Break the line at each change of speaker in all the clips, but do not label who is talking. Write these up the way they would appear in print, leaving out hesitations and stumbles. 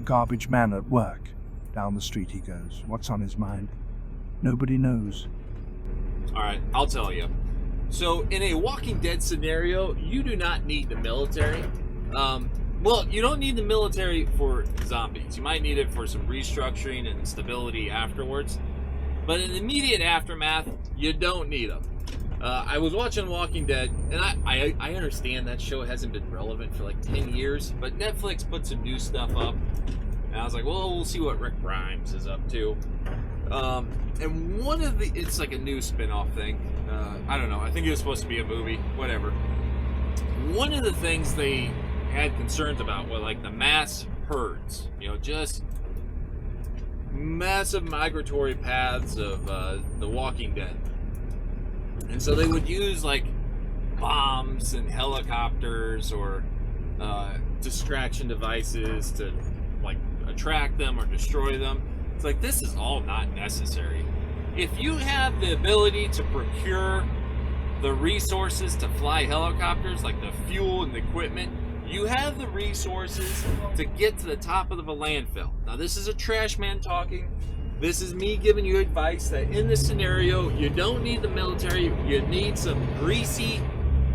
garbage man at work. Down the street he goes. What's on his mind? Nobody knows.
Alright, I'll tell you. So, in a Walking Dead scenario, you do not need the military. Well, you don't need the military for zombies. You might need it for some restructuring and stability afterwards. But in the immediate aftermath, you don't need them. I was watching Walking Dead, and I understand that show hasn't been relevant for like 10 years, but Netflix put some new stuff up, and I was like, well, we'll see what Rick Grimes is up to. And one of the, it's like a new spin-off thing. I don't know, I think it was supposed to be a movie, whatever. One of the things they had concerns about were like the mass herds, you know, just massive migratory paths of the Walking Dead. And so they would use like bombs and helicopters or distraction devices to like attract them or destroy them. It's like, this is all not necessary. If you have the ability to procure the resources to fly helicopters, like the fuel and the equipment, you have the resources to get to the top of the landfill. Now, this is a Trashman talking. This is me giving you advice that in this scenario, you don't need the military. You need some greasy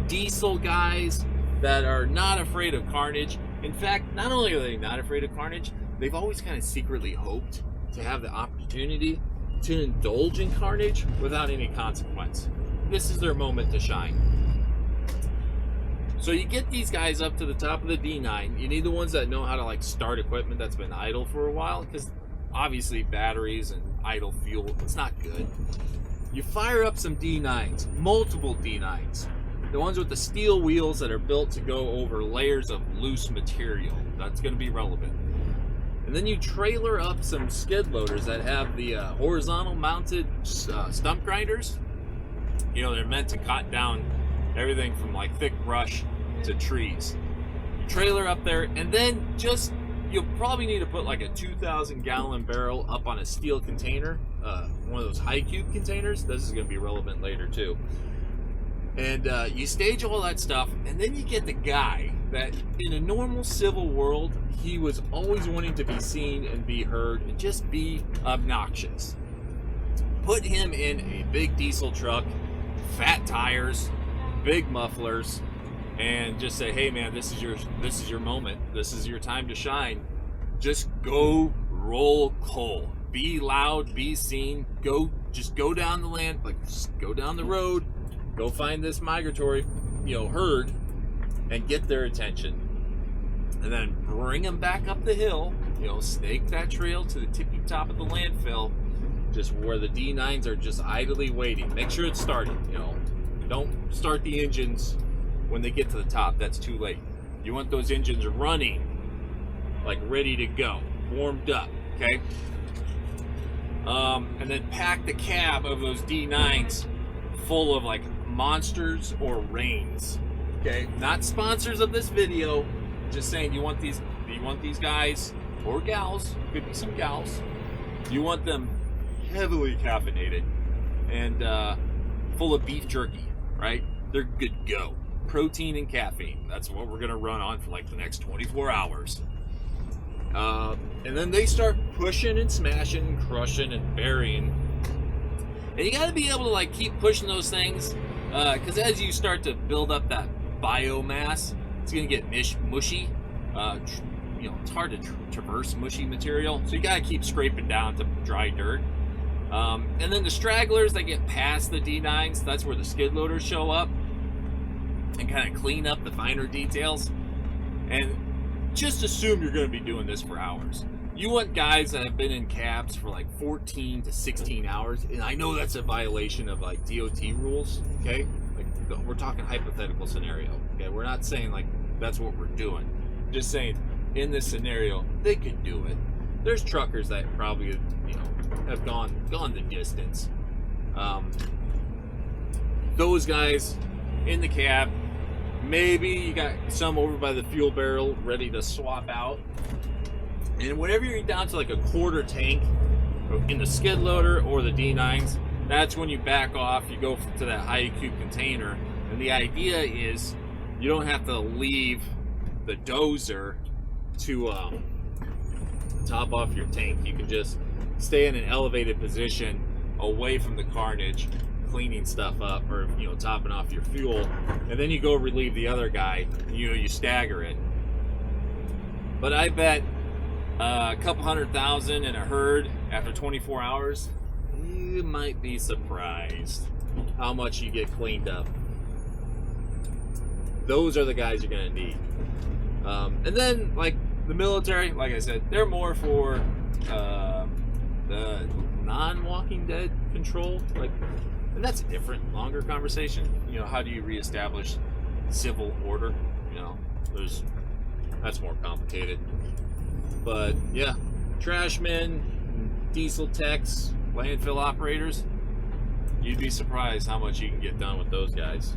diesel guys that are not afraid of carnage. In fact, not only are they not afraid of carnage, they've always kind of secretly hoped to have the opportunity to indulge in carnage without any consequence. This is their moment to shine. So you get these guys up to the top of the D9. You need the ones that know how to like start equipment that's been idle for a while, because obviously batteries and idle fuel, it's not good. You fire up some D9s, multiple D9s. The ones with the steel wheels that are built to go over layers of loose material. That's going to be relevant. And then you trailer up some skid loaders that have the horizontal mounted stump grinders. You know, they're meant to cut down everything from like thick brush to trees. You trailer up there, and then just, you'll probably need to put like a 2,000 gallon barrel up on a steel container, one of those high cube containers. This is going to be relevant later too. And you stage all that stuff, and then you get the guy that in a normal civil world, he was always wanting to be seen and be heard and just be obnoxious. Put him in a big diesel truck, fat tires, big mufflers, and just say, hey man, this is your moment. This is your time to shine. Just go roll coal. Be loud, be seen. Just go down the land, like just go down the road. Go find this migratory, herd, and get their attention. And then bring them back up the hill, snake that trail to the tippy top of the landfill, just where the D9s are just idly waiting. Make sure it's started, Don't start the engines when they get to the top. That's too late. You want those engines running, like ready to go, warmed up, okay? And then pack the cab of those D9s full of like monsters or rains. Okay, not sponsors of this video, just saying, you want these guys or gals, could be some gals, you want them heavily caffeinated and full of beef jerky, right? They're good to go. Protein and caffeine, that's what we're gonna run on for like the next 24 hours. And then they start pushing and smashing and crushing and burying. And you got to be able to like keep pushing those things, because as you start to build up that biomass, it's going to get mushy. It's hard to traverse mushy material, so you got to keep scraping down to dry dirt. And then the stragglers that get past the D9s, that's where the skid loaders show up and kind of clean up the finer details. And just assume you're going to be doing this for hours. You want guys that have been in cabs for like 14 to 16 hours, and I know that's a violation of like DOT rules, okay? Like, we're talking hypothetical scenario, okay? We're not saying like that's what we're doing. Just saying, in this scenario, they could do it. There's truckers that probably, have gone the distance. Those guys in the cab, maybe you got some over by the fuel barrel ready to swap out. And whenever you're down to like a quarter tank in the skid loader or the D9s, that's when you back off, you go to that high cube container. And the idea is you don't have to leave the dozer to top off your tank. You can just stay in an elevated position away from the carnage, cleaning stuff up, or topping off your fuel, and then you go relieve the other guy. You stagger it. But I bet a couple 100,000 in a herd after 24 hours, you might be surprised how much you get cleaned up. Those are the guys you're gonna need. And then, like the military, like I said, they're more for the non-Walking Dead control. And that's a different, longer conversation. How do you reestablish civil order? That's more complicated. But yeah, trashmen, diesel techs, landfill operators, you'd be surprised how much you can get done with those guys.